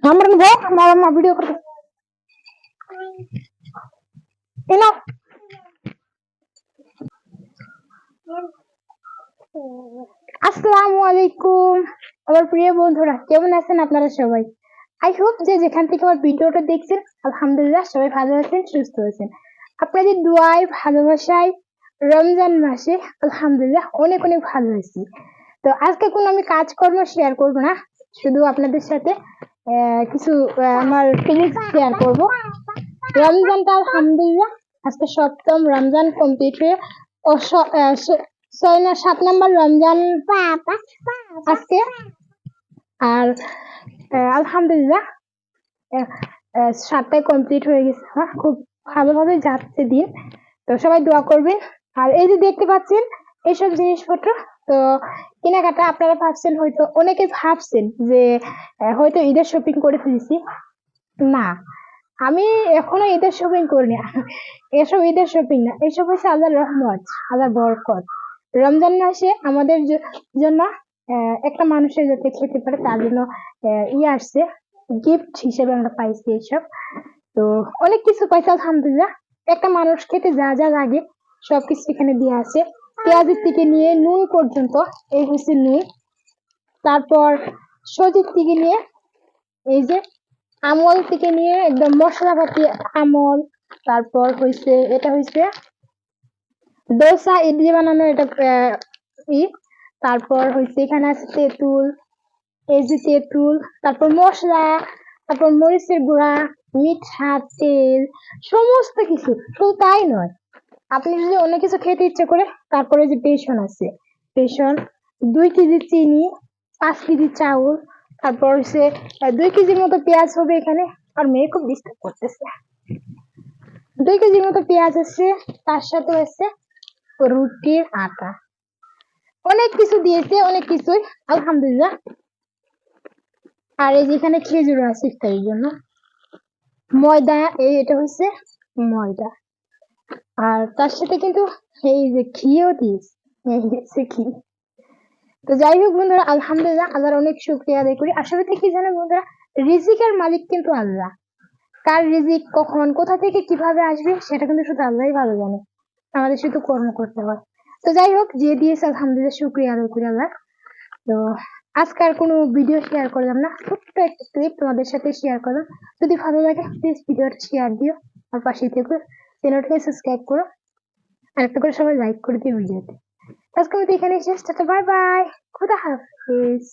আমরা মা ভিডিও করতে এলো। আসসালামু আলাইকুম আমার প্রিয় বন্ধুরা, কেমন আছেন আপনারা সবাই? আই হোপ যে যেখান থেকে আমার ভিডিওটা দেখছেন আলহামদুলিল্লাহ সবাই ভালো আছেন, সুস্থ আছেন। আপনাদের দোয়ায় ভালোবাসায় রমজান মাসে আলহামদুলিল্লাহ অনেক অনেক ভালো আছি। তো আজকে কোনো আমি কাজকর্ম শেয়ার করব না, শুধু আপনাদের সাথে কিছু আমার ফিলিংস শেয়ার করব। রমজানটা আলহামদুলিল্লাহ আজকে সপ্তম রমজান কমপ্লিট হয়ে 6 না 7 নম্বর রমজান আজকে। আর আলহামদুলিল্লাহ 7টায় কমপ্লিট হয়ে গেছে, খুব ভালোভাবে যাচ্ছে দিন। তো সবাই দোয়া করবেন। আর এই যে দেখতে পাচ্ছেন এইসব জিনিসপত্র, তো কেনাকাটা আপনারা ভাবছেন, হয়তো অনেকে ভাবছেন যে হয়তো ঈদের শপিং করে ফেলেছি। না, আমি এখনো ঈদের শপিং করিনি। এসব ঈদের শপিং না, এসব হচ্ছে আল্লাহর রহমত, আল্লাহর বরকত। রমজান মাসে আমাদের জন্য একটা মানুষের যাতে খেতে পারে তার জন্য আসছে গিফট হিসেবে আমরা পাইছি এইসব। তো অনেক কিছু পাইছি আলহামদুলিল্লাহ। একটা মানুষ খেতে যা যা লাগে সবকিছু এখানে দিয়ে আছে, পেঁয়াজের থেকে নিয়ে নুন পর্যন্ত। এই হচ্ছে নুন, তারপর সজির থেকে নিয়ে এই যে আমল থেকে নিয়ে একদম মশলাপাতি আমল। তারপর হয়েছে এটা হয়েছে দোসা ইডলি বানানো, এটা তারপর হয়েছে এখানে আছে তেঁতুল, এই যে তেঁতুল, তারপর মশলা, তারপর মরিচের গুঁড়া, মিঠা, তেল, সমস্ত কিছু। শুধু তাই নয়, আপনি যদি অন্য কিছু খেতে ইচ্ছে করে, তারপরে যে বেসন আছে, বেসন, 2 কেজি চিনি, 5 কেজি চাউল, তারপর হচ্ছে 2 কেজির মতো পেঁয়াজ হবে এখানে। আর মেয়ে খুব ডিস্টার্ব করতেছে। 2 কেজির মতো পেঁয়াজ আছে, তার সাথে আছে রুটির আটা, অনেক কিছু দিয়েছে, অনেক কিছুই আলহামদুলিল্লাহ। আর এই যেখানে খেজুর আছে ইফতারির জন্য, ময়দা, এটা হচ্ছে ময়দা। আর তার সাথে কিন্তু এই যে ঘিও দিয়েছে, ঘি। তো যাই হোক বন্ধুরা, আলহামদুলিল্লাহ আল্লাহর অনেক শুকরিয়া আদায় করি। আসলে কি জানেন বন্ধুরা, রিজিকের মালিক কিন্তু আল্লাহ। কার রিজিক কখন কোথা থেকে কিভাবে আসবে সেটা কিন্তু শুধু আল্লাহই ভালো জানে, আমাদের শুধু কর্ম করতে হয়। তো যাই হোক, যে দিয়েছে আলহামদুলিল্লাহ শুকরিয়া আদায় করি আল্লাহ। তো আজকে আর কোনো ভিডিও শেয়ার করলাম না, ছোট্ট একটা ক্লিপ তোমাদের সাথে শেয়ার করলাম। যদি ভালো লাগে প্লিজ ভিডিওটা শেয়ার দিও, আর পাশে থেকে চ্যানেলটাকে সাবস্ক্রাইব করো, আর একটা করে সবাই লাইক করে দিও ভিডিওতে। আজকে আমি এখানে শেষ, টাটা বাই বাই, খুদা হাফেজ।